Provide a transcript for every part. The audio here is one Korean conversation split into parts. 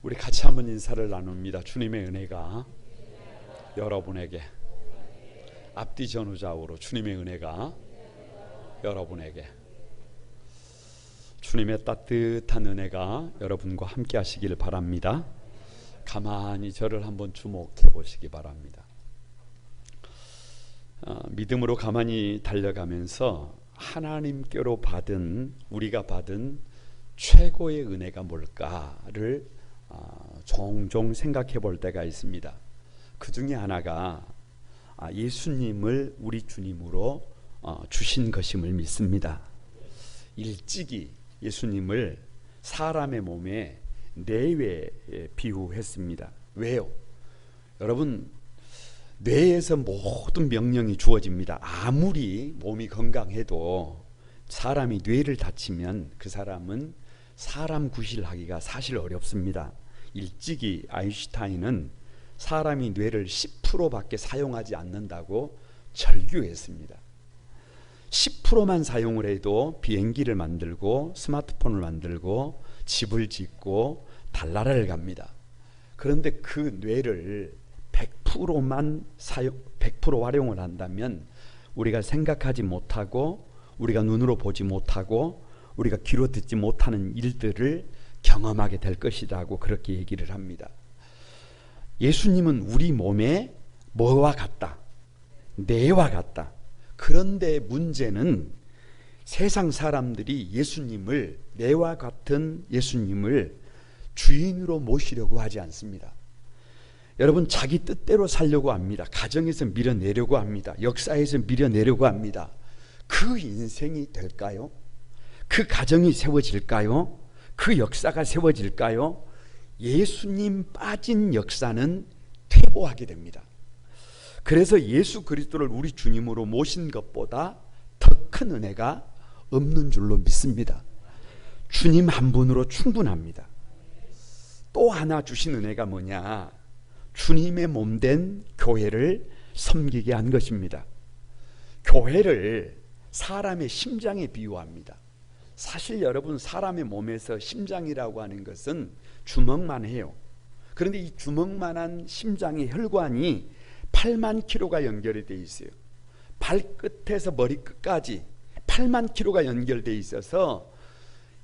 우리 같이 한번 인사를 나눕니다. 주님의 은혜가 여러분에게, 앞뒤 전후좌우로 주님의 은혜가 여러분에게, 주님의 따뜻한 은혜가 여러분과 함께 하시길 바랍니다. 가만히 저를 한번 주목해 보시기 바랍니다. 믿음으로 가만히 달려가면서 하나님께로 우리가 받은 최고의 은혜가 뭘까를 종종 생각해 볼 때가 있습니다. 그 중에 하나가 예수님을 우리 주님으로 주신 것임을 믿습니다. 일찍이 예수님을 사람의 몸에 뇌에 비유했습니다. 왜요? 여러분, 뇌에서 모든 명령이 주어집니다. 아무리 몸이 건강해도 사람이 뇌를 다치면 그 사람은 사람 구실하기가 사실 어렵습니다. 일찍이 아인슈타인은 사람이 뇌를 10%밖에 사용하지 않는다고 절규했습니다. 10%만 사용을 해도 비행기를 만들고 스마트폰을 만들고 집을 짓고 달나라를 갑니다. 그런데 그 뇌를 100% 활용을 한다면 우리가 생각하지 못하고, 우리가 눈으로 보지 못하고, 우리가 귀로 듣지 못하는 일들을 경험하게 될 것이라고 그렇게 얘기를 합니다. 예수님은 우리 몸에 뭐와 같다? 뇌와 같다. 그런데 문제는 세상 사람들이 예수님을, 뇌와 같은 예수님을 주인으로 모시려고 하지 않습니다. 여러분, 자기 뜻대로 살려고 합니다. 가정에서 밀어내려고 합니다. 역사에서 밀어내려고 합니다. 그 인생이 될까요? 그 가정이 세워질까요? 그 역사가 세워질까요? 예수님 빠진 역사는 퇴보하게 됩니다. 그래서 예수 그리스도를 우리 주님으로 모신 것보다 더 큰 은혜가 없는 줄로 믿습니다. 주님 한 분으로 충분합니다. 또 하나 주신 은혜가 뭐냐? 주님의 몸된 교회를 섬기게 한 것입니다. 교회를 사람의 심장에 비유합니다. 사실 여러분, 사람의 몸에서 심장이라고 하는 것은 주먹만 해요. 그런데 이 주먹만한 심장의 혈관이 8만 킬로가 연결이 되어 있어요. 발끝에서 머리끝까지 8만 킬로가 연결되어 있어서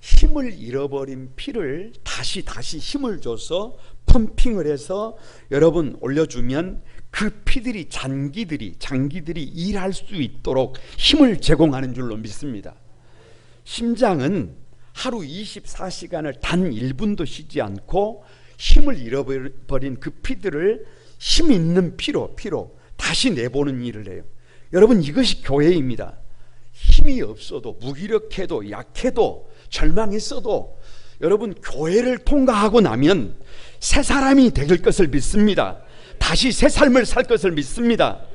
힘을 잃어버린 피를 다시 힘을 줘서 펌핑을 해서 여러분 올려주면 그 피들이, 장기들이 일할 수 있도록 힘을 제공하는 줄로 믿습니다. 심장은 하루 24시간을 단 1분도 쉬지 않고 힘을 잃어버린 그 피들을 힘 있는 피로 다시 내보는 일을 해요. 여러분, 이것이 교회입니다. 힘이 없어도, 무기력해도, 약해도, 절망했어도 여러분, 교회를 통과하고 나면 새 사람이 될 것을 믿습니다. 다시 새 삶을 살 것을 믿습니다.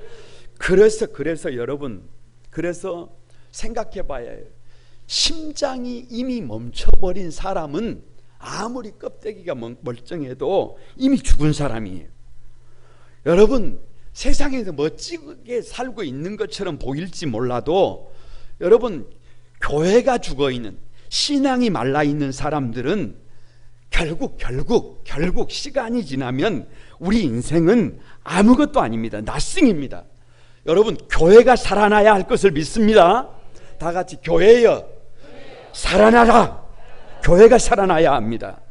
그래서 여러분, 생각해 봐야 해요. 심장이 이미 멈춰버린 사람은 아무리 껍데기가 멀쩡해도 이미 죽은 사람이에요. 여러분, 세상에서 멋지게 살고 있는 것처럼 보일지 몰라도 여러분, 교회가 죽어있는, 신앙이 말라있는 사람들은 결국 시간이 지나면 우리 인생은 아무것도 아닙니다. nothing입니다. 여러분, 교회가 살아나야 할 것을 믿습니다. 다 같이 교회여 살아나라. 교회가 살아나야 합니다.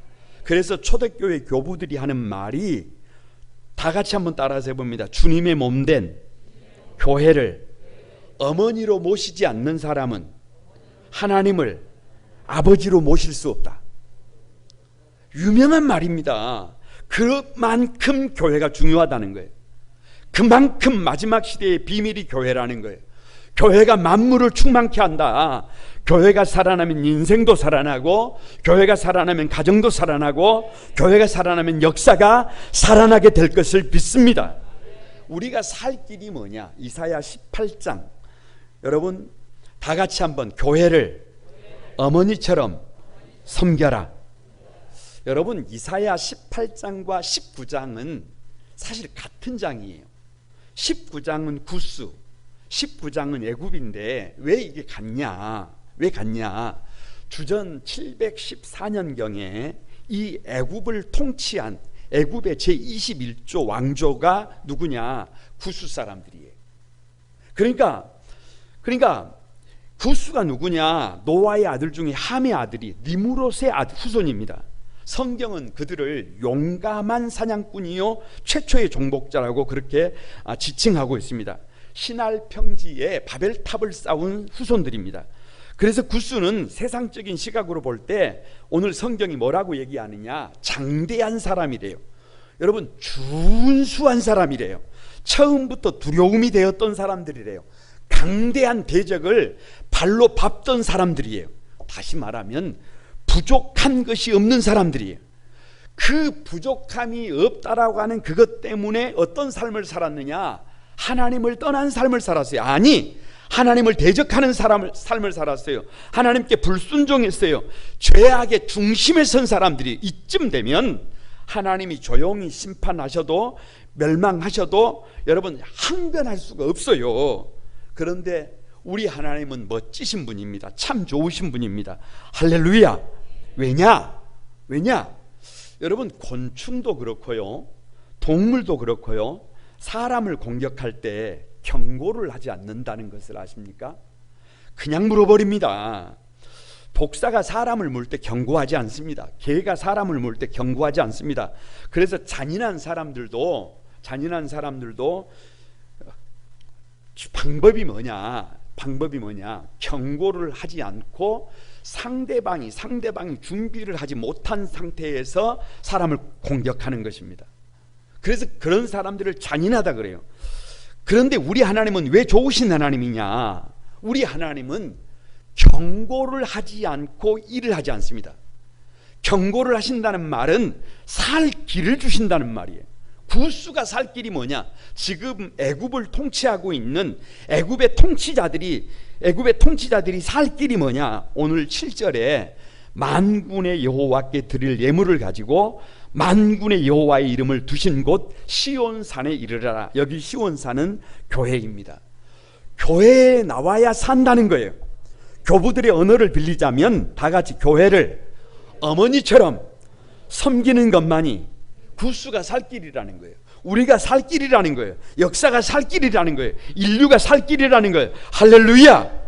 그래서 초대교회 교부들이 하는 말이, 다 같이 한번 따라서 해봅니다. 주님의 몸된 교회를 어머니로 모시지 않는 사람은 하나님을 아버지로 모실 수 없다. 유명한 말입니다. 그만큼 교회가 중요하다는 거예요. 그만큼 마지막 시대의 비밀이 교회라는 거예요. 교회가 만물을 충만케 한다. 교회가 살아나면 인생도 살아나고, 교회가 살아나면 가정도 살아나고, 교회가 살아나면 역사가 살아나게 될 것을 믿습니다. 우리가 살 길이 뭐냐? 이사야 18장. 여러분, 다 같이 한번 교회를 어머니처럼 섬겨라. 여러분, 이사야 18장과 19장은 사실 같은 장이에요. 19장은 구스, 19장은 애굽인데 왜 이게 같냐? 왜 같냐? 주전 714년경에 이 애굽을 통치한 애굽의 제21조 왕조가 누구냐? 구스 사람들이에요. 그러니까 구스가 누구냐? 노아의 아들 중에 함의 아들이 니므롯의 후손입니다. 성경은 그들을 용감한 사냥꾼이요 최초의 정복자라고 그렇게 지칭하고 있습니다. 시날 평지에 바벨탑을 쌓은 후손들입니다. 그래서 구스는 세상적인 시각으로 볼 때 오늘 성경이 뭐라고 얘기하느냐? 장대한 사람이래요. 여러분, 준수한 사람이래요. 처음부터 두려움이 되었던 사람들이래요. 강대한 대적을 발로 밟던 사람들이에요. 다시 말하면 부족한 것이 없는 사람들이에요. 그 부족함이 없다라고 하는 그것 때문에 어떤 삶을 살았느냐? 하나님을 떠난 삶을 살았어요. 아니, 하나님을 대적하는 삶을 살았어요. 하나님께 불순종했어요. 죄악의 중심에 선 사람들이 이쯤 되면 하나님이 조용히 심판하셔도 멸망하셔도 여러분 항변할 수가 없어요. 그런데 우리 하나님은 멋지신 분입니다. 참 좋으신 분입니다. 할렐루야. 왜냐? 여러분, 곤충도 그렇고요, 동물도 그렇고요, 사람을 공격할 때 경고를 하지 않는다는 것을 아십니까? 그냥 물어버립니다. 독사가 사람을 물 때 경고하지 않습니다. 개가 사람을 물 때 경고하지 않습니다. 그래서 잔인한 사람들도 방법이 뭐냐? 경고를 하지 않고 상대방이 준비를 하지 못한 상태에서 사람을 공격하는 것입니다. 그래서 그런 사람들을 잔인하다 그래요. 그런데 우리 하나님은 왜 좋으신 하나님이냐? 우리 하나님은 경고를 하지 않고 일을 하지 않습니다. 경고를 하신다는 말은 살 길을 주신다는 말이에요. 구스가 살 길이 뭐냐? 지금 애굽을 통치하고 있는 애굽의 통치자들이 살 길이 뭐냐? 오늘 7절에 만군의 여호와께 드릴 예물을 가지고 만군의 여호와의 이름을 두신 곳 시온산에 이르라. 여기 시온산은 교회입니다. 교회에 나와야 산다는 거예요. 교부들의 언어를 빌리자면 다 같이 교회를 어머니처럼 섬기는 것만이 구스가 살 길이라는 거예요. 우리가 살 길이라는 거예요. 역사가 살 길이라는 거예요. 인류가 살 길이라는 거예요. 할렐루야.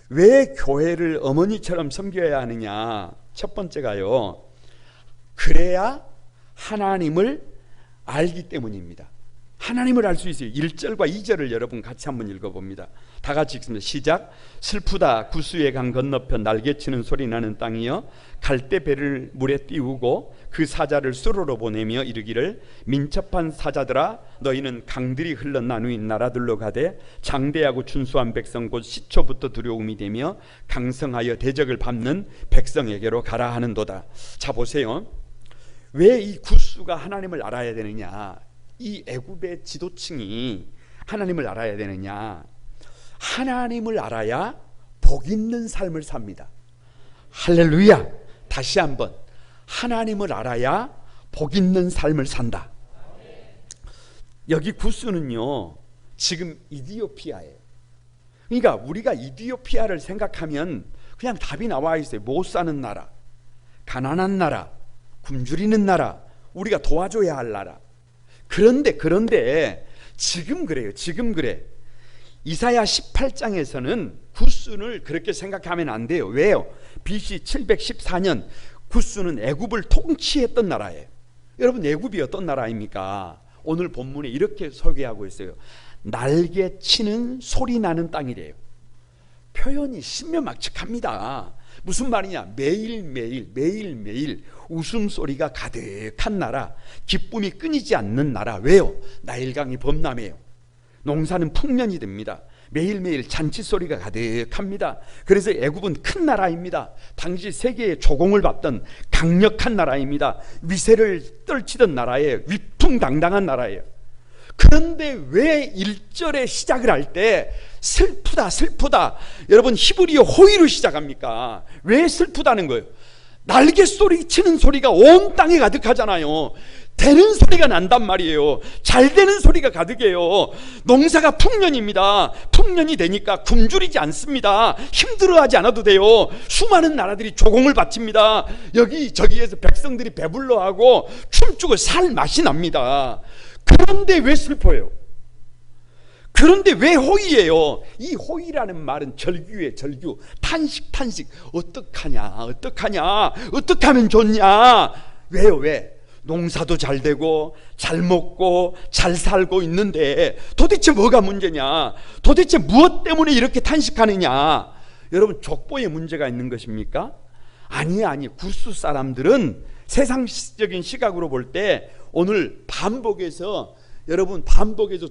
왜 교회를 어머니처럼 섬겨야 하느냐? 첫 번째가요, 그래야 하나님을 알기 때문입니다. 하나님을 알 수 있어요. 1절과 2절을 여러분 같이 한번 읽어봅니다. 다 같이 읽습니다. 시작. 슬프다 구스의 강 건너편 날개치는 소리 나는 땅이여, 갈대 배를 물에 띄우고 그 사자를 수로로 보내며 이르기를 민첩한 사자들아 너희는 강들이 흘러 나누인 나라들로 가되 장대하고 준수한 백성 곧 시초부터 두려움이 되며 강성하여 대적을 밟는 백성에게로 가라 하는도다. 자 보세요. 왜 이 구스가 하나님을 알아야 되느냐? 이 애굽의 지도층이 하나님을 알아야 되느냐? 하나님을 알아야 복 있는 삶을 삽니다. 할렐루야. 다시 한번, 하나님을 알아야 복 있는 삶을 산다. 여기 구스는요 지금 이디오피아예요. 그러니까 우리가 이디오피아를 생각하면 그냥 답이 나와 있어요. 못 사는 나라, 가난한 나라, 굶주리는 나라, 우리가 도와줘야 할 나라. 그런데 지금 그래요. 지금 그래. 이사야 18장에서는 구스를 그렇게 생각하면 안 돼요. 왜요? BC 714년 구스는 애굽을 통치했던 나라예요. 여러분, 애굽이 어떤 나라입니까? 오늘 본문에 이렇게 소개하고 있어요. 날개치는 소리 나는 땅이래요. 표현이 신묘막측합니다. 무슨 말이냐? 매일매일 웃음소리가 가득한 나라, 기쁨이 끊이지 않는 나라. 왜요? 나일강이 범람해요. 농사는 풍년이 됩니다. 매일매일 잔치소리가 가득합니다. 그래서 애굽은 큰 나라입니다. 당시 세계의 조공을 받던 강력한 나라입니다. 위세를 떨치던 나라예요. 위풍당당한 나라예요. 그런데 왜 1절에 시작을 할 때 슬프다 여러분 히브리어 호의로 시작합니까? 왜 슬프다는 거예요? 날개 소리 치는 소리가 온 땅에 가득하잖아요. 되는 소리가 난단 말이에요. 잘 되는 소리가 가득해요. 농사가 풍년입니다. 풍년이 되니까 굶주리지 않습니다. 힘들어하지 않아도 돼요. 수많은 나라들이 조공을 바칩니다. 여기저기에서 백성들이 배불러하고 춤추고 살 맛이 납니다. 그런데 왜 슬퍼요? 그런데 왜 호의예요? 이 호의라는 말은 절규예요. 절규. 탄식. 어떡하냐, 어떻게 하면 좋냐. 왜요? 왜? 농사도 잘 되고 잘 먹고 잘 살고 있는데 도대체 뭐가 문제냐? 도대체 무엇 때문에 이렇게 탄식하느냐? 여러분, 족보에 문제가 있는 것입니까? 아니. 구스 사람들은 세상적인 시각으로 볼 때 오늘 반복해서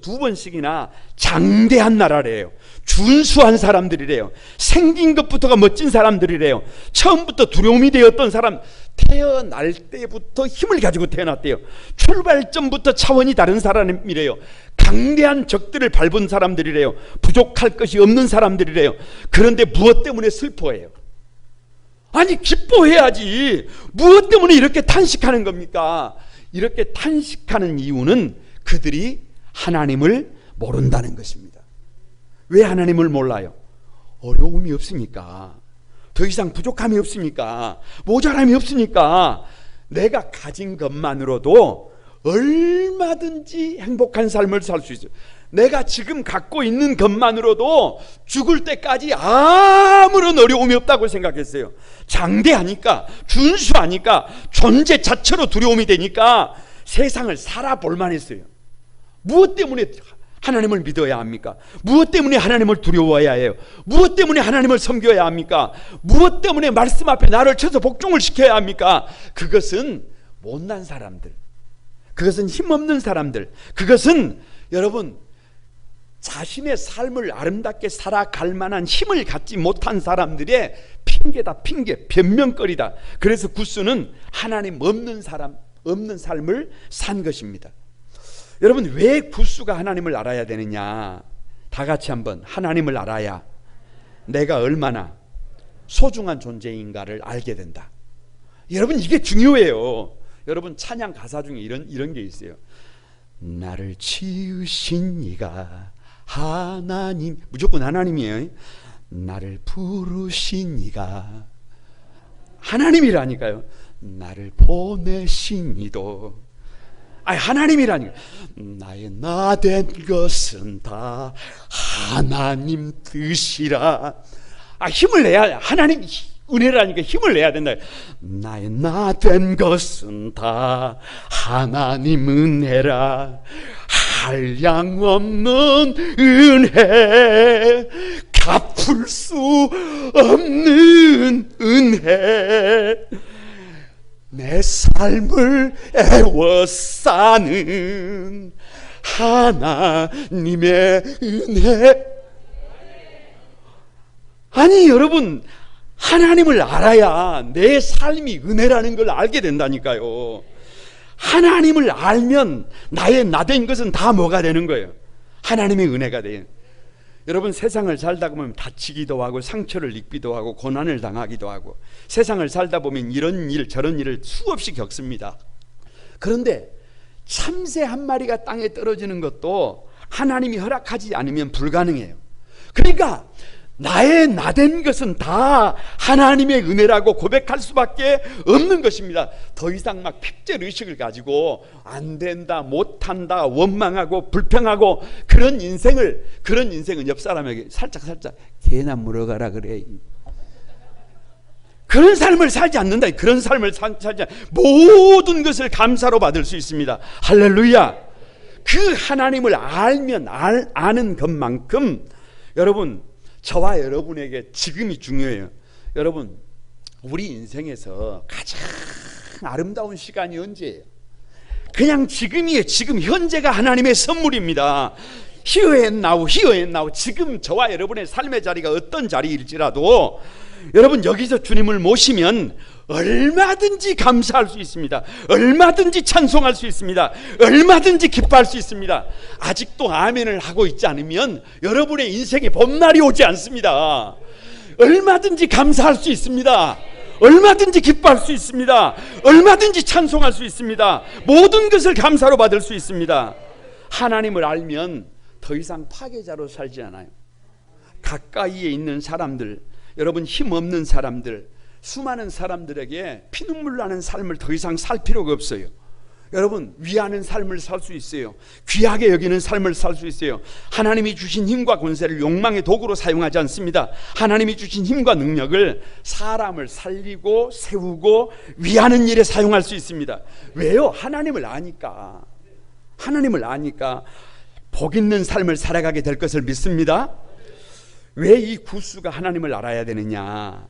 두 번씩이나 장대한 나라래요. 준수한 사람들이래요. 생긴 것부터가 멋진 사람들이래요. 처음부터 두려움이 되었던 사람, 태어날 때부터 힘을 가지고 태어났대요. 출발점부터 차원이 다른 사람이래요. 강대한 적들을 밟은 사람들이래요. 부족할 것이 없는 사람들이래요. 그런데 무엇 때문에 슬퍼해요? 아니, 기뻐해야지. 무엇 때문에 이렇게 탄식하는 겁니까? 이렇게 탄식하는 이유는 그들이 하나님을 모른다는 것입니다. 왜 하나님을 몰라요? 어려움이 없으니까. 더 이상 부족함이 없으니까. 모자람이 없으니까. 내가 가진 것만으로도 얼마든지 행복한 삶을 살 수 있어요. 내가 지금 갖고 있는 것만으로도 죽을 때까지 아무런 어려움이 없다고 생각했어요. 장대하니까, 준수하니까, 존재 자체로 두려움이 되니까 세상을 살아볼만 했어요. 무엇 때문에 하나님을 믿어야 합니까? 무엇 때문에 하나님을 두려워해야 해요? 무엇 때문에 하나님을 섬겨야 합니까? 무엇 때문에 말씀 앞에 나를 쳐서 복종을 시켜야 합니까? 그것은 못난 사람들, 그것은 힘없는 사람들, 그것은 여러분 자신의 삶을 아름답게 살아갈 만한 힘을 갖지 못한 사람들의 핑계다. 핑계, 변명거리다. 그래서 구스는 하나님 없는 삶을 산 것입니다. 여러분, 왜 구스가 하나님을 알아야 되느냐? 다 같이 한번 하나님을 알아야 내가 얼마나 소중한 존재인가를 알게 된다. 여러분, 이게 중요해요. 여러분, 찬양 가사 중에 이런 게 있어요. 나를 지으신 이가 하나님, 무조건 하나님이에요. 나를 부르신 이가 하나님이라니까요. 나를 보내신 이도 하나님이라니까. 나의 나 된 것은 다 하나님 뜻이라. 힘을 내야, 하나님 은혜라니까 힘을 내야 된다. 나의 나 된 것은 다 하나님 은혜라. 한량없는 은혜, 갚을 수 없는 은혜, 내 삶을 애워싸는 하나님의 은혜. 아니 여러분, 하나님을 알아야 내 삶이 은혜라는 걸 알게 된다니까요. 하나님을 알면 나의 나된 것은 다 뭐가 되는 거예요? 하나님의 은혜가 돼요. 여러분, 세상을 살다 보면 다치기도 하고 상처를 입기도 하고 고난을 당하기도 하고 세상을 살다 보면 이런 일 저런 일을 수없이 겪습니다. 그런데 참새 한 마리가 땅에 떨어지는 것도 하나님이 허락하지 않으면 불가능해요. 그러니까 나의 나된 것은 다 하나님의 은혜라고 고백할 수밖에 없는 것입니다. 더 이상 막 핍절의식을 가지고 안 된다, 못한다, 원망하고 불평하고 그런 인생은 옆 사람에게 살짝 걔나 물어가라 그래. 그런 삶을 살지 않는다. 그런 삶을 살지 않는다. 모든 것을 감사로 받을 수 있습니다. 할렐루야. 그 하나님을 알면 아는 것만큼 여러분, 저와 여러분에게 지금이 중요해요. 여러분, 우리 인생에서 가장 아름다운 시간이 언제예요? 그냥 지금이에요. 지금 현재가 하나님의 선물입니다. Here and now. 지금 저와 여러분의 삶의 자리가 어떤 자리일지라도 여러분, 여기서 주님을 모시면 얼마든지 감사할 수 있습니다. 얼마든지 찬송할 수 있습니다. 얼마든지 기뻐할 수 있습니다. 아직도 아멘을 하고 있지 않으면 여러분의 인생에 봄날이 오지 않습니다. 얼마든지 감사할 수 있습니다. 얼마든지 기뻐할 수 있습니다. 얼마든지 찬송할 수 있습니다. 모든 것을 감사로 받을 수 있습니다. 하나님을 알면 더 이상 파괴자로 살지 않아요. 가까이에 있는 사람들, 여러분 힘없는 사람들, 수많은 사람들에게 피눈물 나는 삶을 더 이상 살 필요가 없어요. 여러분 위하는 삶을 살 수 있어요. 귀하게 여기는 삶을 살 수 있어요. 하나님이 주신 힘과 권세를 욕망의 도구로 사용하지 않습니다. 하나님이 주신 힘과 능력을 사람을 살리고 세우고 위하는 일에 사용할 수 있습니다. 왜요? 하나님을 아니까. 하나님을 아니까 복 있는 삶을 살아가게 될 것을 믿습니다. 왜 이 구수가 하나님을 알아야 되느냐?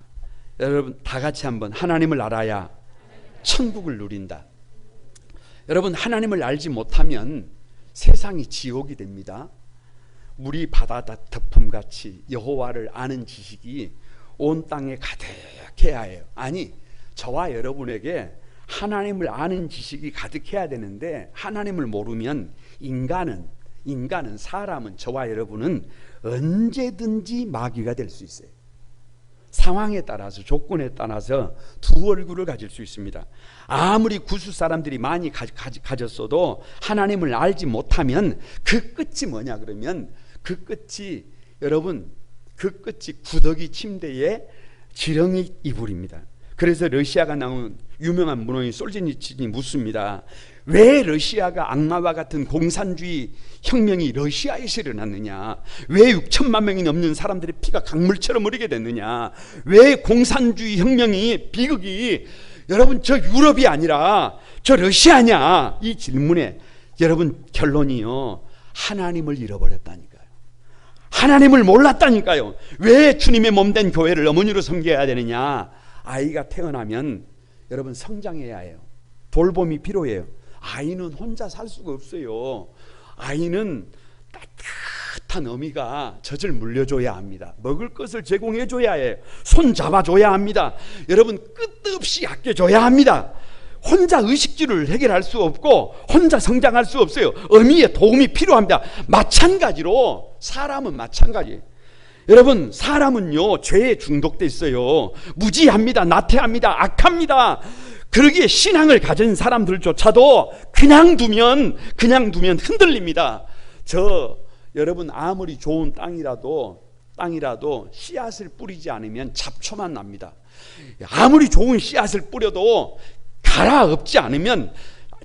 여러분 다 같이 한번 하나님을 알아야 천국을 누린다. 여러분 하나님을 알지 못하면 세상이 지옥이 됩니다. 물이 바다 덮음같이 여호와를 아는 지식이 온 땅에 가득해야 해요. 아니 저와 여러분에게 하나님을 아는 지식이 가득해야 되는데 하나님을 모르면 인간은 사람은 저와 여러분은 언제든지 마귀가 될 수 있어요. 상황에 따라서 조건에 따라서 두 얼굴을 가질 수 있습니다. 아무리 구수 사람들이 많이 가졌어도 하나님을 알지 못하면 그 끝이 뭐냐 그러면 그 끝이 여러분 그 끝이 구더기 침대에 지렁이 이불입니다. 그래서 러시아가 나온 유명한 문호인 솔제니친이 묻습니다. 왜 러시아가 악마와 같은 공산주의 혁명이 러시아에서 일어났느냐? 왜 6천만 명이 넘는 사람들의 피가 강물처럼 흐르게 됐느냐? 왜 공산주의 혁명이 비극이 여러분 저 유럽이 아니라 저 러시아냐? 이 질문에 여러분 결론이요, 하나님을 잃어버렸다니까요. 하나님을 몰랐다니까요. 왜 주님의 몸된 교회를 어머니로 섬겨야 되느냐? 아이가 태어나면 여러분 성장해야 해요. 돌봄이 필요해요. 아이는 혼자 살 수가 없어요. 아이는 따뜻한 어미가 젖을 물려줘야 합니다. 먹을 것을 제공해줘야 해요. 손 잡아줘야 합니다. 여러분 끝도 없이 아껴줘야 합니다. 혼자 의식주를 해결할 수 없고 혼자 성장할 수 없어요. 어미의 도움이 필요합니다. 마찬가지로 사람은 마찬가지예요. 여러분 사람은요 죄에 중독돼 있어요. 무지합니다. 나태합니다. 악합니다. 그러기에 신앙을 가진 사람들조차도 그냥 두면 흔들립니다. 여러분 아무리 좋은 땅이라도 씨앗을 뿌리지 않으면 잡초만 납니다. 아무리 좋은 씨앗을 뿌려도 갈아엎지 않으면,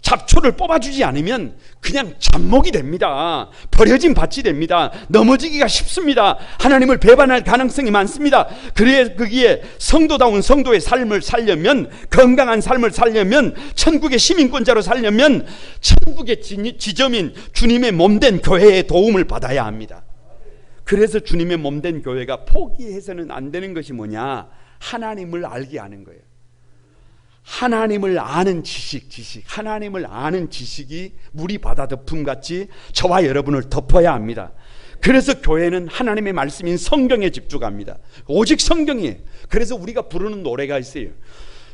잡초를 뽑아주지 않으면 그냥 잡목이 됩니다. 버려진 밭이 됩니다. 넘어지기가 쉽습니다. 하나님을 배반할 가능성이 많습니다. 그래 거기에 성도다운 성도의 삶을 살려면, 건강한 삶을 살려면, 천국의 시민권자로 살려면 천국의 지점인 주님의 몸된 교회의 도움을 받아야 합니다. 그래서 주님의 몸된 교회가 포기해서는 안 되는 것이 뭐냐? 하나님을 알게 하는 거예요. 하나님을 아는 지식, 하나님을 아는 지식이 물이 바다 덮음같이 저와 여러분을 덮어야 합니다. 그래서 교회는 하나님의 말씀인 성경에 집중합니다. 오직 성경이에요. 그래서 우리가 부르는 노래가 있어요.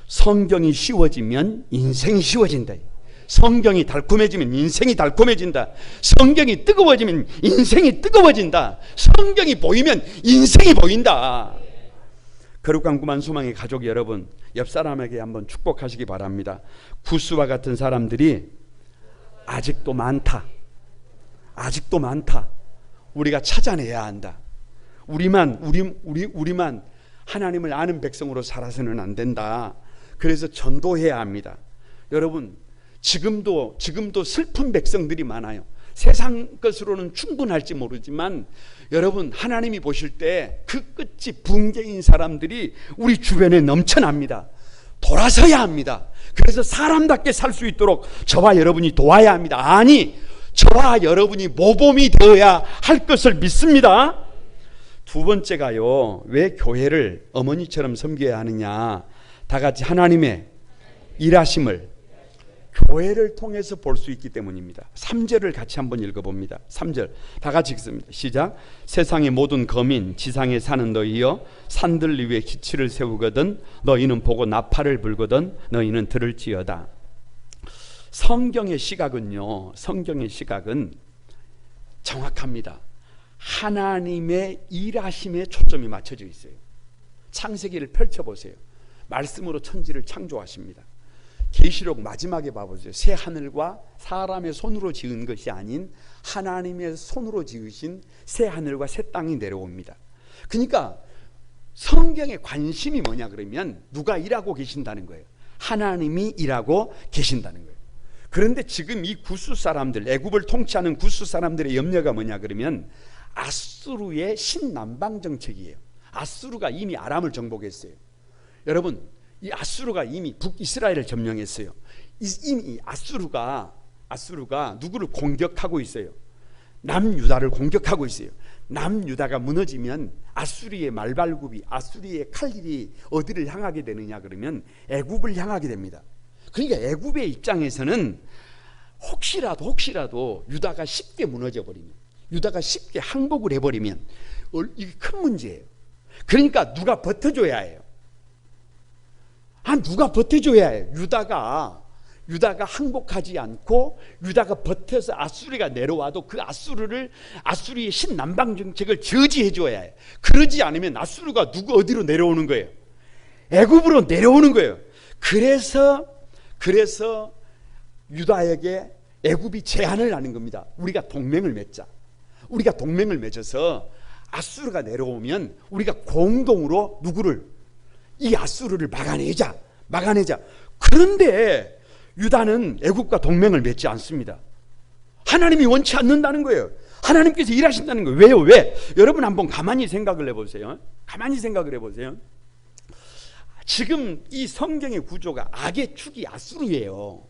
성경이 쉬워지면 인생이 쉬워진다. 성경이 달콤해지면 인생이 달콤해진다. 성경이 뜨거워지면 인생이 뜨거워진다. 성경이 보이면 인생이 보인다. 거룩한 구만 소망의 가족 여러분, 옆 사람에게 한번 축복하시기 바랍니다. 구스와 같은 사람들이 아직도 많다. 우리가 찾아내야 한다. 우리만 하나님을 아는 백성으로 살아서는 안 된다. 그래서 전도해야 합니다. 여러분 지금도 슬픈 백성들이 많아요. 세상 것으로는 충분할지 모르지만 여러분 하나님이 보실 때 그 끝이 붕괴인 사람들이 우리 주변에 넘쳐납니다. 돌아서야 합니다. 그래서 사람답게 살 수 있도록 저와 여러분이 도와야 합니다. 아니, 저와 여러분이 모범이 되어야 할 것을 믿습니다. 두 번째가요, 왜 교회를 어머니처럼 섬겨야 하느냐? 다 같이 하나님의 일하심을 교회를 통해서 볼 수 있기 때문입니다. 3절을 같이 한번 읽어봅니다. 3절 다 같이 읽습니다. 시작. 세상의 모든 거민 지상에 사는 너희여, 산들 위에 기치를 세우거든 너희는 보고 나팔을 불거든 너희는 들을지어다. 성경의 시각은 정확합니다. 하나님의 일하심에 초점이 맞춰져 있어요. 창세기를 펼쳐보세요. 말씀으로 천지를 창조하십니다. 계시록 마지막에 봐보세요. 새 하늘과 사람의 손으로 지은 것이 아닌 하나님의 손으로 지으신 새 하늘과 새 땅이 내려옵니다. 그러니까 성경의 관심이 뭐냐 그러면 누가 일하고 계신다는 거예요. 하나님이 일하고 계신다는 거예요. 그런데 지금 이 구스 사람들, 애굽을 통치하는 구스 사람들의 염려가 뭐냐 그러면 아수르의 신남방 정책이에요. 아수르가 이미 아람을 정복했어요. 여러분, 이 아수르가 이미 북이스라엘을 점령했어요. 이미 아수르가 누구를 공격하고 있어요? 남유다를 공격하고 있어요. 남유다가 무너지면 아수리의 말발굽이, 아수리의 칼날이 어디를 향하게 되느냐 그러면 애굽을 향하게 됩니다. 그러니까 애굽의 입장에서는 혹시라도 유다가 쉽게 무너져 버리면, 유다가 쉽게 항복을 해버리면 이게 큰 문제예요. 그러니까 누가 버텨줘야 해요. 누가 버텨줘야 해요. 유다가 항복하지 않고 유다가 버텨서 아수리가 내려와도 그 아수리의 신남방 정책을 저지해 줘야 해요. 그러지 않으면 아수르가 어디로 내려오는 거예요? 애굽으로 내려오는 거예요. 그래서 유다에게 애굽이 제안을 하는 겁니다. 우리가 동맹을 맺자. 우리가 동맹을 맺어서 아수르가 내려오면 우리가 공동으로 이 아수르를 막아내자. 그런데 유다는 애굽과 동맹을 맺지 않습니다. 하나님이 원치 않는다는 거예요. 하나님께서 일하신다는 거예요. 왜요? 왜? 여러분 한번 가만히 생각을 해보세요. 지금 이 성경의 구조가 악의 축이 아수르예요.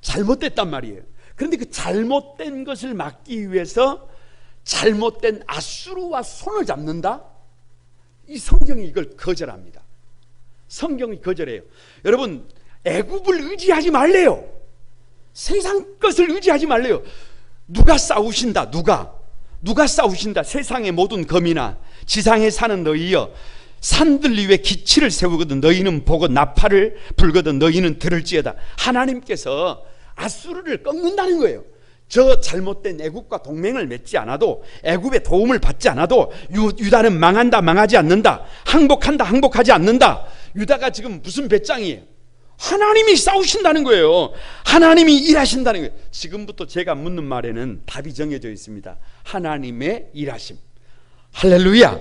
잘못됐단 말이에요. 그런데 그 잘못된 것을 막기 위해서 잘못된 아수르와 손을 잡는다? 이 성경이 이걸 거절합니다. 성경이 거절해요. 여러분, 애굽을 의지하지 말래요. 세상 것을 의지하지 말래요. 누가 싸우신다. 누가 싸우신다. 세상의 모든 검이나 지상에 사는 너희여, 산들 위에 기치를 세우거든 너희는 보고 나팔을 불거든 너희는 들을지어다. 하나님께서 아수르를 꺾는다는 거예요. 저 잘못된 애굽과 동맹을 맺지 않아도, 애굽의 도움을 받지 않아도 유다는 망한다, 망하지 않는다. 항복한다, 항복하지 않는다. 유다가 지금 무슨 배짱이에요? 하나님이 싸우신다는 거예요. 하나님이 일하신다는 거예요. 지금부터 제가 묻는 말에는 답이 정해져 있습니다. 하나님의 일하심. 할렐루야.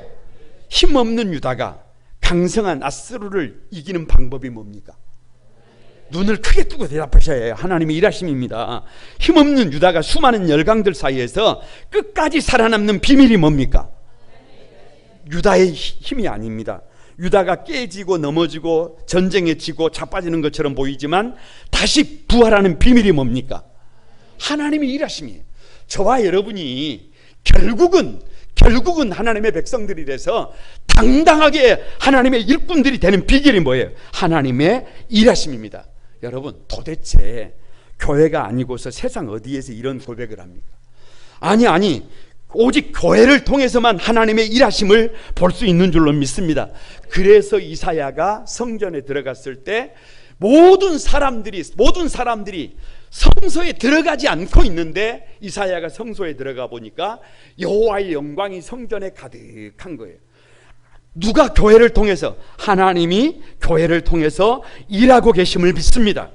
힘없는 유다가 강성한 아수르를 이기는 방법이 뭡니까? 눈을 크게 뜨고 대답하셔야 해요. 하나님의 일하심입니다. 힘없는 유다가 수많은 열강들 사이에서 끝까지 살아남는 비밀이 뭡니까? 유다의 힘이 아닙니다. 유다가 깨지고 넘어지고 전쟁에 지고 자빠지는 것처럼 보이지만 다시 부활하는 비밀이 뭡니까? 하나님의 일하심이에요. 저와 여러분이 결국은 하나님의 백성들이 돼서 당당하게 하나님의 일꾼들이 되는 비결이 뭐예요? 하나님의 일하심입니다. 여러분, 도대체 교회가 아니고서 세상 어디에서 이런 고백을 합니까? 아니, 오직 교회를 통해서만 하나님의 일하심을 볼 수 있는 줄로 믿습니다. 그래서 이사야가 성전에 들어갔을 때 모든 사람들이 성소에 들어가지 않고 있는데 이사야가 성소에 들어가 보니까 여호와의 영광이 성전에 가득한 거예요. 누가 교회를 통해서? 하나님이 교회를 통해서 일하고 계심을 믿습니다.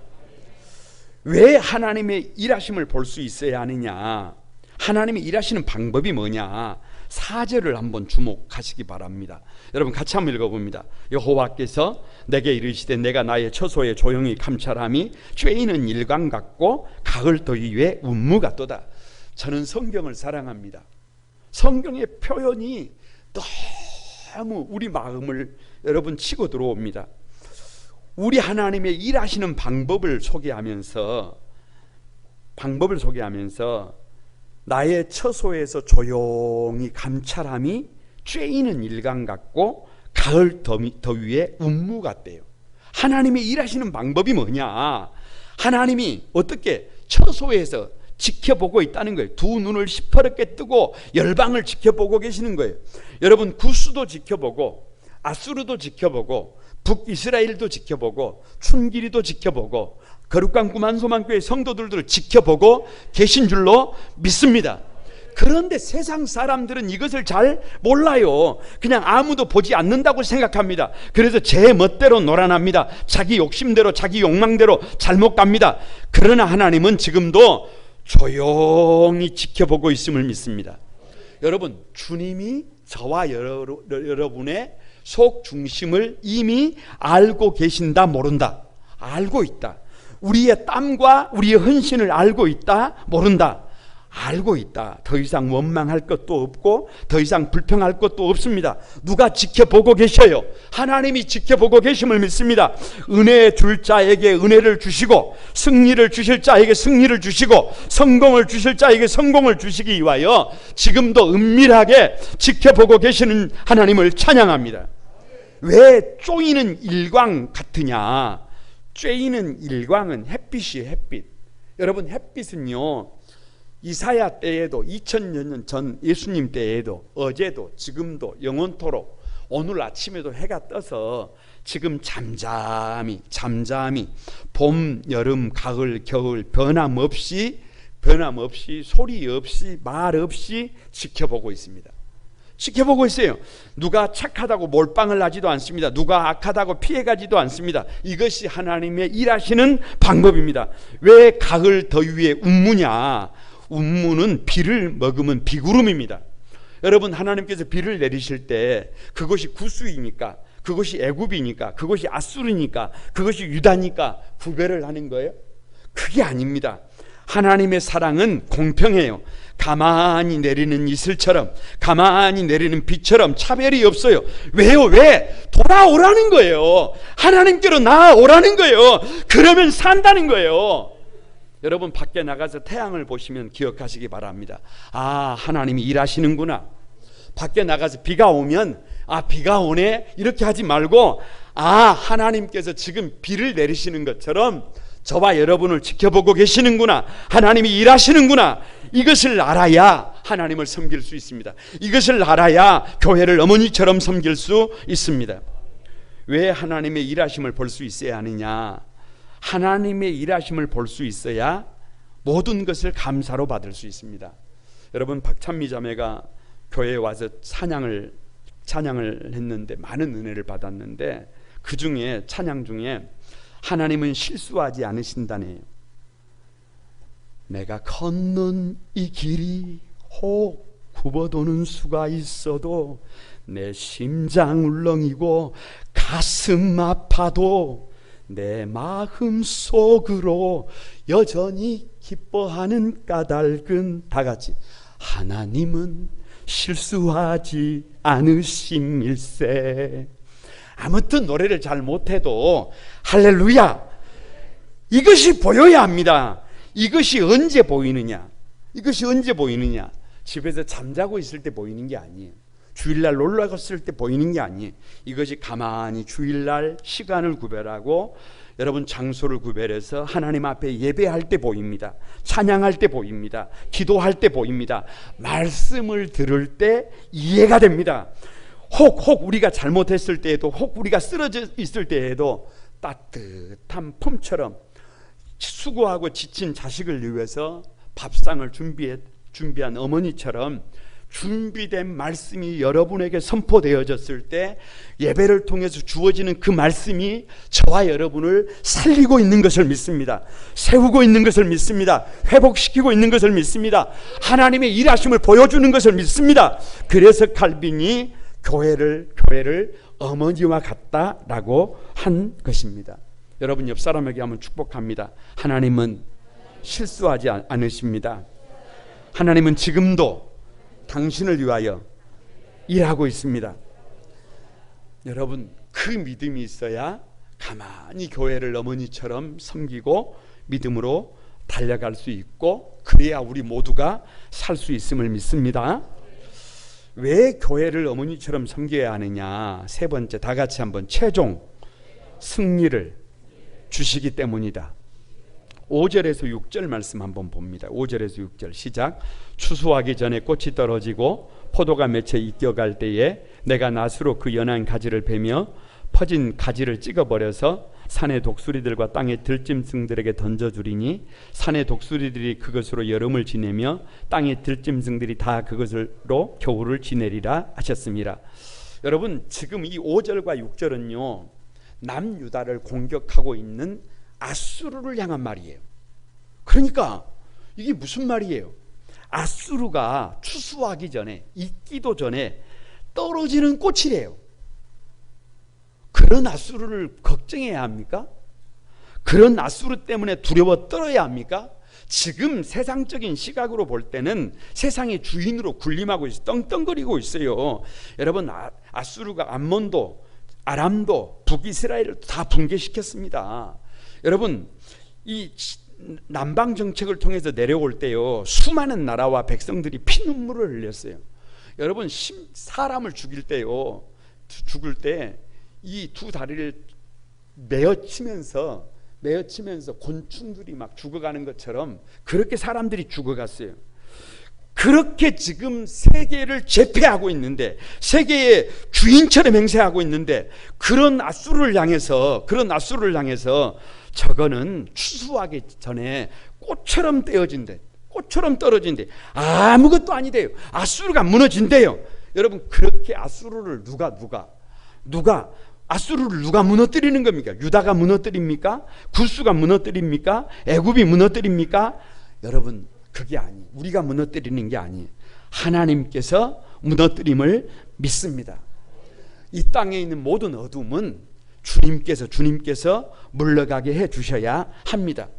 왜 하나님의 일하심을 볼 수 있어야 하느냐? 하나님이 일하시는 방법이 뭐냐? 4절을 한번 주목하시기 바랍니다. 여러분 같이 한번 읽어봅니다. 여호와께서 내게 이르시되 내가 나의 처소에 조용히 감찰함이 쬐이는 일광 같고 가을 더위 위에 운무 같도다. 저는 성경을 사랑합니다. 성경의 표현이 너무 우리 마음을 여러분 치고 들어옵니다. 우리 하나님의 일하시는 방법을 소개하면서 나의 처소에서 조용히 감찰함이 쬐이는 일광 같고 가을 더위에 운무 같대요. 하나님이 일하시는 방법이 뭐냐? 하나님이 어떻게 처소에서 지켜보고 있다는 거예요. 두 눈을 시퍼렇게 뜨고 열방을 지켜보고 계시는 거예요. 여러분, 구스도 지켜보고 아수르도 지켜보고 북이스라엘도 지켜보고 춘기리도 지켜보고 거룩한 구만소만교회 성도들도 지켜보고 계신 줄로 믿습니다. 그런데 세상 사람들은 이것을 잘 몰라요. 그냥 아무도 보지 않는다고 생각합니다. 그래서 제 멋대로 놀아납니다. 자기 욕심대로, 자기 욕망대로 잘못 갑니다. 그러나 하나님은 지금도 조용히 지켜보고 있음을 믿습니다. 여러분, 주님이 저와 여러분의 속 중심을 이미 알고 계신다, 모른다? 알고 있다. 우리의 땀과 우리의 헌신을 알고 있다, 모른다? 알고 있다. 더 이상 원망할 것도 없고 더 이상 불평할 것도 없습니다. 누가 지켜보고 계셔요? 하나님이 지켜보고 계심을 믿습니다. 은혜 줄 자에게 은혜를 주시고, 승리를 주실 자에게 승리를 주시고, 성공을 주실 자에게 성공을 주시기 위하여 지금도 은밀하게 지켜보고 계시는 하나님을 찬양합니다. 왜 쪼이는 일광 같으냐? 쬐이는 일광은 햇빛이에요. 햇빛. 여러분, 햇빛은요, 이사야 때에도 2000년 전 예수님 때에도 어제도 지금도 영원토록 오늘 아침에도 해가 떠서 지금 잠잠히 봄, 여름, 가을, 겨울 변함없이 소리 없이 말 없이 지켜보고 있습니다. 지켜보고 있어요. 누가 착하다고 몰빵을 하지도 않습니다. 누가 악하다고 피해가지도 않습니다. 이것이 하나님의 일하시는 방법입니다. 왜 가을 더위에 운무냐? 운무는 비를 먹으면 비구름입니다. 여러분, 하나님께서 비를 내리실 때 그것이 구스이니까, 그것이 애굽이니까, 그것이 아수르니까, 그것이 유다니까 구별을 하는 거예요? 그게 아닙니다. 하나님의 사랑은 공평해요. 가만히 내리는 이슬처럼, 가만히 내리는 비처럼 차별이 없어요. 왜요? 왜? 돌아오라는 거예요. 하나님께로 나아오라는 거예요. 그러면 산다는 거예요. 여러분, 밖에 나가서 태양을 보시면 기억하시기 바랍니다. 아, 하나님이 일하시는구나. 밖에 나가서 비가 오면 아, 비가 오네, 이렇게 하지 말고, 아, 하나님께서 지금 비를 내리시는 것처럼 저와 여러분을 지켜보고 계시는구나, 하나님이 일하시는구나, 이것을 알아야 하나님을 섬길 수 있습니다. 이것을 알아야 교회를 어머니처럼 섬길 수 있습니다. 왜 하나님의 일하심을 볼 수 있어야 하느냐? 하나님의 일하심을 볼 수 있어야 모든 것을 감사로 받을 수 있습니다. 여러분, 박찬미 자매가 교회에 와서 찬양을 했는데 많은 은혜를 받았는데, 그 중에 찬양 중에 하나님은 실수하지 않으신다네요. 내가 걷는 이 길이 혹 굽어도는 수가 있어도, 내 심장 울렁이고 가슴 아파도 내 마음 속으로 여전히 기뻐하는 까닭은, 다 같이, 하나님은 실수하지 않으심일세. 아무튼 노래를 잘 못해도 할렐루야, 이것이 보여야 합니다. 이것이 언제 보이느냐? 이것이 언제 보이느냐? 집에서 잠자고 있을 때 보이는 게 아니에요. 주일날 놀러 갔을 때 보이는 게 아니에요. 이것이 가만히 주일날 시간을 구별하고 여러분 장소를 구별해서 하나님 앞에 예배할 때 보입니다. 찬양할 때 보입니다. 기도할 때 보입니다. 말씀을 들을 때 이해가 됩니다. 혹 우리가 잘못했을 때에도, 혹 우리가 쓰러져 있을 때에도 따뜻한 폼처럼 수고하고 지친 자식을 위해서 밥상을 준비한 어머니처럼 준비된 말씀이 여러분에게 선포되어졌을 때 예배를 통해서 주어지는 그 말씀이 저와 여러분을 살리고 있는 것을 믿습니다. 세우고 있는 것을 믿습니다. 회복시키고 있는 것을 믿습니다. 하나님의 일하심을 보여주는 것을 믿습니다. 그래서 칼빈이 교회를 어머니와 같다라고 한 것입니다. 여러분, 옆 사람에게 한번 축복합니다. 하나님은 실수하지 않으십니다. 하나님은 지금도 당신을 위하여 일하고 있습니다. 여러분, 그 믿음이 있어야 가만히 교회를 어머니처럼 섬기고 믿음으로 달려갈 수 있고, 그래야 우리 모두가 살 수 있음을 믿습니다. 왜 교회를 어머니처럼 섬겨야 하느냐? 세 번째, 다 같이 한번, 최종 승리를 주시기 때문이다. 5절에서 6절 말씀 한번 봅니다. 5절에서 6절 시작. 추수하기 전에 꽃이 떨어지고 포도가 맺혀 익혀갈 때에 내가 낫으로 그 연한 가지를 베며 퍼진 가지를 찍어버려서 산의 독수리들과 땅의 들짐승들에게 던져주리니 산의 독수리들이 그것으로 여름을 지내며 땅의 들짐승들이 다 그것으로 겨울을 지내리라 하셨습니다. 여러분, 지금 이 5절과 6절은요 남유다를 공격하고 있는 아수르를 향한 말이에요. 그러니까 이게 무슨 말이에요? 아수르가 추수하기 전에, 익기도 전에 떨어지는 꽃이래요. 그런 아수르를 걱정해야 합니까? 그런 아수르 때문에 두려워 떨어야 합니까? 지금 세상적인 시각으로 볼 때는 세상의 주인으로 군림하고 있어요. 떵떵거리고 있어요. 여러분, 아수르가 암몬도, 아람도, 북이스라엘을 다 붕괴시켰습니다. 여러분, 이 남방 정책을 통해서 내려올 때요 수많은 나라와 백성들이 피눈물을 흘렸어요. 여러분, 사람을 죽일 때요, 죽을 때 이 두 다리를 메어치면서 곤충들이 막 죽어가는 것처럼 그렇게 사람들이 죽어갔어요. 그렇게 지금 세계를 제패하고 있는데, 세계의 주인처럼 행세하고 있는데, 그런 아수르를 향해서 저거는 추수하기 전에 꽃처럼 떼어진대, 꽃처럼 떨어진대, 아무것도 아니대요. 아수르가 무너진대요. 여러분, 그렇게 아수르를 누가 아수르를 누가 무너뜨리는 겁니까? 유다가 무너뜨립니까? 구스가 무너뜨립니까? 애굽이 무너뜨립니까? 여러분, 그게 아니에요. 우리가 무너뜨리는 게 아니에요. 하나님께서 무너뜨림을 믿습니다. 이 땅에 있는 모든 어둠은 주님께서 물러가게 해 주셔야 합니다.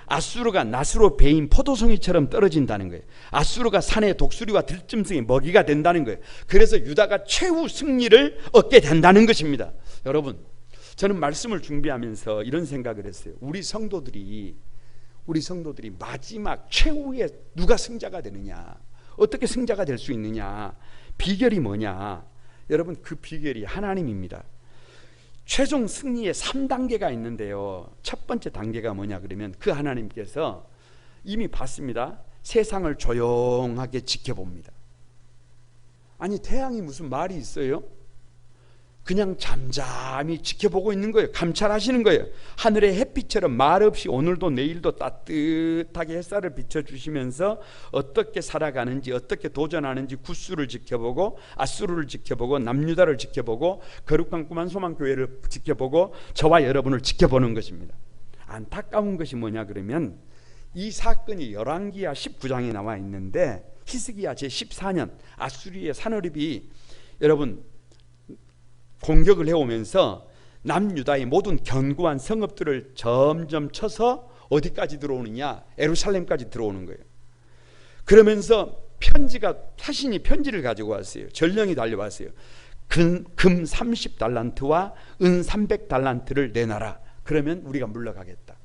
아수르가 낫으로 베인 포도송이처럼 떨어진다는 거예요. 아수르가 산의 독수리와 들짐승의 먹이가 된다는 거예요. 그래서 유다가 최후 승리를 얻게 된다는 것입니다. 여러분, 저는 말씀을 준비하면서 이런 생각을 했어요. 우리 성도들이 마지막 최후에 누가 승자가 되느냐, 어떻게 승자가 될 수 있느냐, 비결이 뭐냐. 여러분, 그 비결이 하나님입니다. 최종 승리의 3단계가 있는데요, 첫 번째 단계가 뭐냐 그러면 그 하나님께서 이미 봤습니다. 세상을 조용하게 지켜봅니다. 아니, 태양이 무슨 말이 있어요? 그냥 잠잠히 지켜보고 있는 거예요. 감찰하시는 거예요. 하늘의 햇빛처럼 말없이 오늘도 내일도 따뜻하게 햇살을 비춰주시면서 어떻게 살아가는지, 어떻게 도전하는지 구스를 지켜보고, 아수르를 지켜보고, 남유다를 지켜보고, 거룩한 꿈한 소망교회를 지켜보고, 저와 여러분을 지켜보는 것입니다. 안타까운 것이 뭐냐 그러면 이 사건이 열왕기하 19장에 나와 있는데, 히스기야 제14년 아수리의 산어립이 여러분 공격을 해오면서 남유다의 모든 견고한 성읍들을 점점 쳐서 어디까지 들어오느냐, 예루살렘까지 들어오는 거예요. 그러면서 사신이 편지를 가지고 왔어요. 전령이 달려왔어요. 금 30달란트와 은 300달란트를 내놔라. 그러면 우리가 물러가겠다.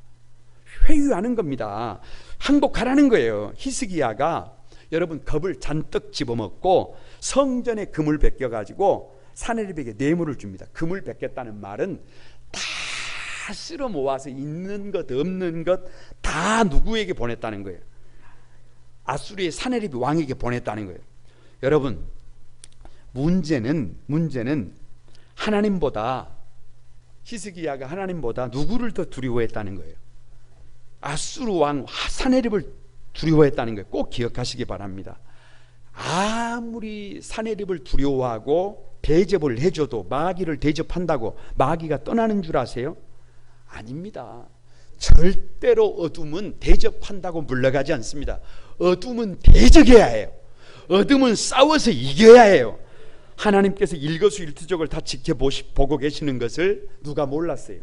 회유하는 겁니다. 항복하라는 거예요. 히스기야가 여러분 겁을 잔뜩 집어먹고 성전에 금을 베껴가지고 사내립에게 뇌물을 줍니다. 금을 뺏겠다는 말은 다 쓸어 모아서 있는 것 없는 것 다 누구에게 보냈다는 거예요? 아수르의 사내립 왕에게 보냈다는 거예요. 여러분, 문제는 하나님보다, 히스기야가 하나님보다 누구를 더 두려워했다는 거예요? 아수르 왕 사내립을 두려워했다는 거예요. 꼭 기억하시기 바랍니다. 아무리 사내립을 두려워하고 대접을 해줘도, 마귀를 대접한다고 마귀가 떠나는 줄 아세요? 아닙니다. 절대로 어둠은 대접한다고 물러가지 않습니다. 어둠은 대적해야 해요. 어둠은 싸워서 이겨야 해요. 하나님께서 일거수일투족을 다 지켜보고 계시는 것을 누가 몰랐어요?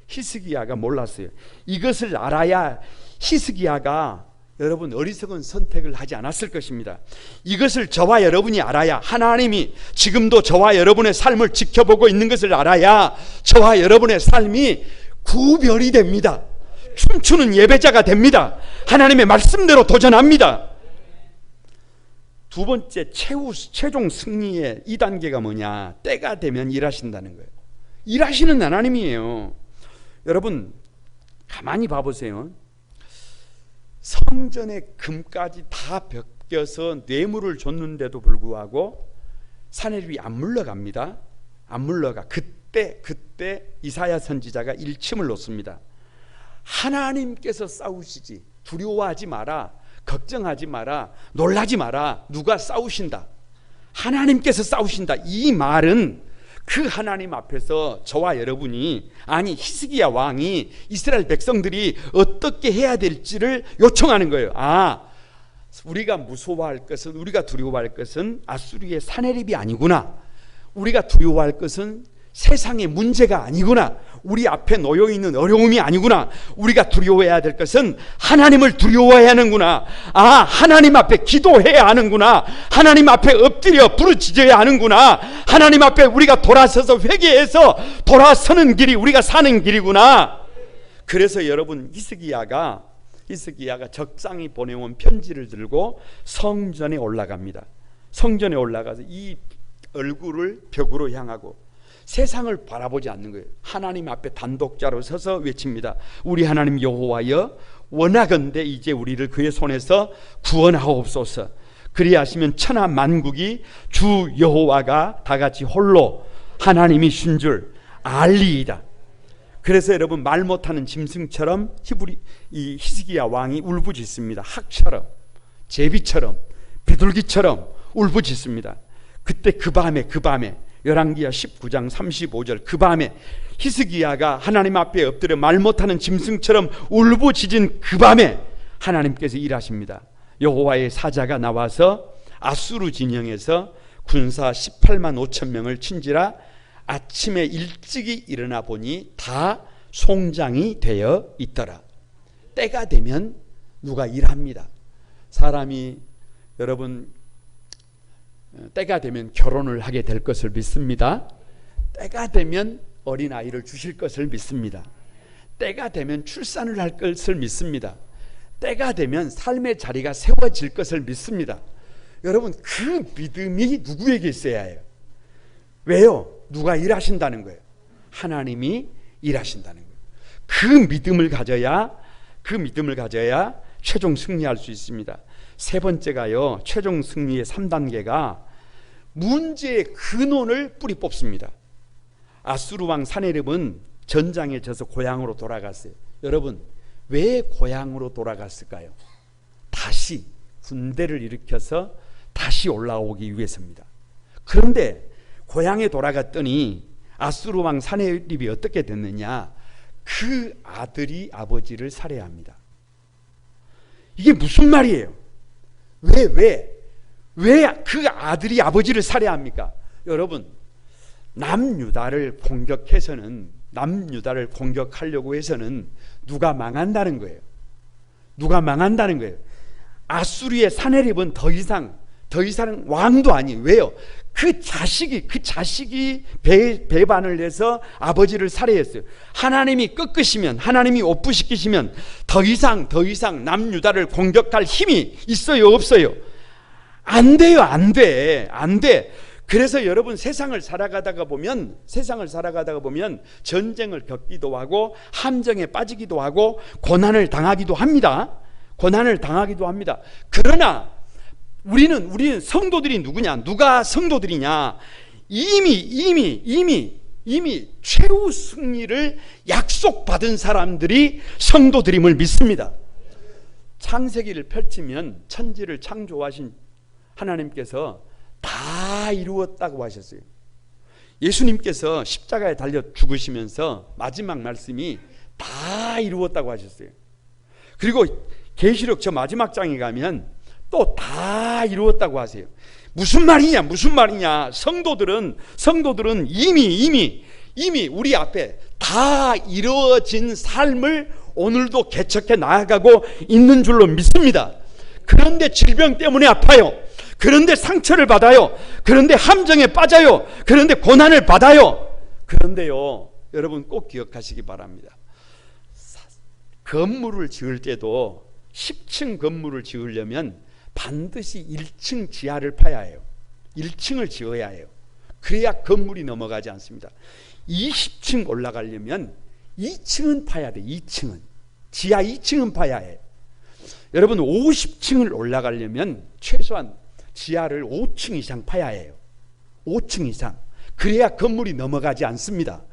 히스기야가 몰랐어요. 이것을 알아야 히스기야가 여러분 어리석은 선택을 하지 않았을 것입니다. 이것을 저와 여러분이 알아야, 하나님이 지금도 저와 여러분의 삶을 지켜보고 있는 것을 알아야 저와 여러분의 삶이 구별이 됩니다. 춤추는 예배자가 됩니다. 하나님의 말씀대로 도전합니다. 두 번째, 최종 승리의 2단계가 뭐냐, 때가 되면 일하신다는 거예요. 일하시는 하나님이에요. 여러분 가만히 봐보세요. 성전의 금까지 다 벗겨서 뇌물을 줬는데도 불구하고 사내립이 안 물러갑니다. 안 물러가. 그때 그때 이사야 선지자가 일침을 놓습니다. 하나님께서 싸우시지, 두려워하지 마라, 걱정하지 마라, 놀라지 마라. 누가 싸우신다? 하나님께서 싸우신다. 이 말은 그 하나님 앞에서 저와 여러분이, 아니 히스기야 왕이 이스라엘 백성들이 어떻게 해야 될지를 요청하는 거예요. 우리가 무서워할 것은, 우리가 두려워할 것은 아수르의 사내립이 아니구나. 우리가 두려워할 것은 세상의 문제가 아니구나. 우리 앞에 놓여 있는 어려움이 아니구나. 우리가 두려워해야 될 것은 하나님을 두려워해야 하는구나. 하나님 앞에 기도해야 하는구나. 하나님 앞에 엎드려 부르짖어야 하는구나. 하나님 앞에 우리가 돌아서서 회개해서 돌아서는 길이 우리가 사는 길이구나. 그래서 여러분, 히스기야가 적상이 보내온 편지를 들고 성전에 올라갑니다. 성전에 올라가서 이 얼굴을 벽으로 향하고 세상을 바라보지 않는 거예요. 하나님 앞에 단독자로 서서 외칩니다. 우리 하나님 여호와여, 원하건대 이제 우리를 그의 손에서 구원하옵소서. 그리하시면 천하 만국이 주 여호와가 다같이 홀로 하나님이신 줄 알리이다. 그래서 여러분, 말 못하는 짐승처럼 이 히스기야 왕이 울부짖습니다. 학처럼, 제비처럼, 비둘기처럼 울부짖습니다. 그때 그 밤에 열왕기하 19장 35절, 그 밤에 히스기야가 하나님 앞에 엎드려 말 못하는 짐승처럼 울부짖은 그 밤에 하나님께서 일하십니다. 여호와의 사자가 나와서 아수르 진영에서 군사 18만 5천 명을 친지라 아침에 일찍이 일어나 보니 다 송장이 되어 있더라. 때가 되면 누가 일합니다. 사람이, 여러분, 때가 되면 결혼을 하게 될 것을 믿습니다. 때가 되면 어린아이를 주실 것을 믿습니다. 때가 되면 출산을 할 것을 믿습니다. 때가 되면 삶의 자리가 세워질 것을 믿습니다. 여러분, 그 믿음이 누구에게 있어야 해요? 왜요? 누가 일하신다는 거예요. 하나님이 일하신다는 거예요. 그 믿음을 가져야 최종 승리할 수 있습니다. 세 번째가요, 최종 승리의 3단계가 문제의 근원을 뿌리 뽑습니다. 아수르 왕 사네립은 전장에 져서 고향으로 돌아갔어요. 여러분, 왜 고향으로 돌아갔을까요? 다시 군대를 일으켜서 다시 올라오기 위해서입니다. 그런데 고향에 돌아갔더니 아수르 왕 사네립이 어떻게 됐느냐? 그 아들이 아버지를 살해합니다. 이게 무슨 말이에요? 왜 그 아들이 아버지를 살해합니까? 여러분, 남유다를 공격하려고 해서는 누가 망한다는 거예요. 아수르의 사네립은 더 이상 왕도 아니에요. 왜요? 그 자식이 배반을 해서 아버지를 살해했어요. 하나님이 꺾으시면, 하나님이 오프시키시면 더 이상 남유다를 공격할 힘이 있어요, 없어요? 안 돼요. 안 돼. 그래서 여러분, 세상을 살아가다가 보면 전쟁을 겪기도 하고 함정에 빠지기도 하고 고난을 당하기도 합니다. 그러나 우리는 성도들이 누구냐? 누가 성도들이냐? 이미 최후 승리를 약속받은 사람들이 성도들임을 믿습니다. 창세기를 펼치면 천지를 창조하신 하나님께서 다 이루었다고 하셨어요. 예수님께서 십자가에 달려 죽으시면서 마지막 말씀이 다 이루었다고 하셨어요. 그리고 계시록 저 마지막 장에 가면 또 다 이루었다고 하세요. 무슨 말이냐? 성도들은 이미 우리 앞에 다 이루어진 삶을 오늘도 개척해 나아가고 있는 줄로 믿습니다. 그런데 질병 때문에 아파요. 그런데 상처를 받아요. 그런데 함정에 빠져요. 그런데 고난을 받아요. 그런데요, 여러분 꼭 기억하시기 바랍니다. 건물을 지을 때도 10층 건물을 지으려면 반드시 1층 지하를 파야 해요. 1층을 지어야 해요. 그래야 건물이 넘어가지 않습니다. 20층 올라가려면 2층은 파야 돼. 2층은, 지하 2층은 파야 해. 여러분, 50층을 올라가려면 최소한 지하를 5층 이상 파야 해요. 5층 이상. 그래야 건물이 넘어가지 않습니다.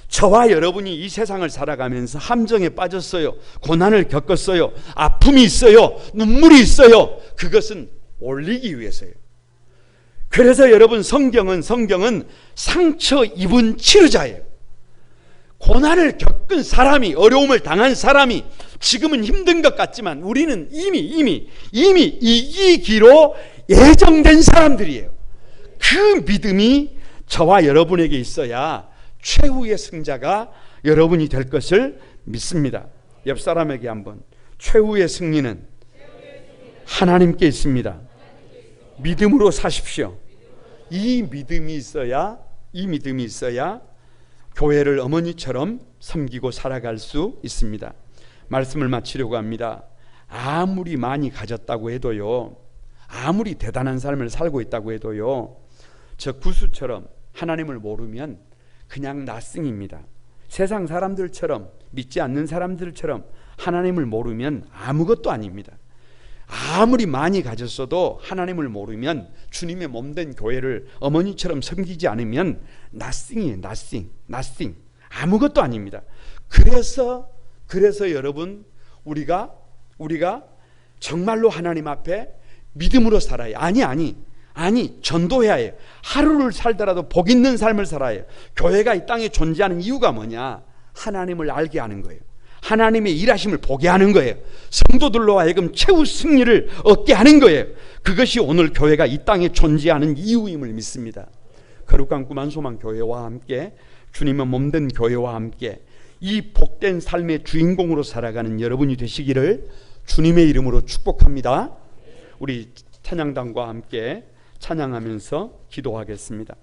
저와 여러분이 이 세상을 살아가면서 함정에 빠졌어요. 고난을 겪었어요. 아픔이 있어요. 눈물이 있어요. 그것은 올리기 위해서예요. 그래서 여러분 성경은 상처 입은 치료자예요. 고난을 겪은 사람이, 어려움을 당한 사람이 지금은 힘든 것 같지만 우리는 이미 이기기로 예정된 사람들이에요. 그 믿음이 저와 여러분에게 있어야 최후의 승자가 여러분이 될 것을 믿습니다. 옆 사람에게 한번, 최후의 승리는 하나님께 있습니다. 믿음으로 사십시오. 이 믿음이 있어야 교회를 어머니처럼 섬기고 살아갈 수 있습니다. 말씀을 마치려고 합니다. 아무리 많이 가졌다고 해도요, 아무리 대단한 삶을 살고 있다고 해도요, 저 구수처럼 하나님을 모르면 그냥 나승입니다. 세상 사람들처럼, 믿지 않는 사람들처럼 하나님을 모르면 아무것도 아닙니다. 아무리 많이 가졌어도 하나님을 모르면, 주님의 몸된 교회를 어머니처럼 섬기지 않으면 nothing이에요. nothing. 아무것도 아닙니다. 그래서 여러분, 우리가 정말로 하나님 앞에 믿음으로 살아요. 아니, 전도해야 해요. 하루를 살더라도 복 있는 삶을 살아야 해요. 교회가 이 땅에 존재하는 이유가 뭐냐? 하나님을 알게 하는 거예요. 하나님의 일하심을 보게 하는 거예요. 성도들로 하여금 최후 승리를 얻게 하는 거예요. 그것이 오늘 교회가 이 땅에 존재하는 이유임을 믿습니다. 거룩한 꿈한 소망 교회와 함께, 주님의 몸된 교회와 함께 이 복된 삶의 주인공으로 살아가는 여러분이 되시기를 주님의 이름으로 축복합니다. 우리 찬양단과 함께 찬양하면서 기도하겠습니다.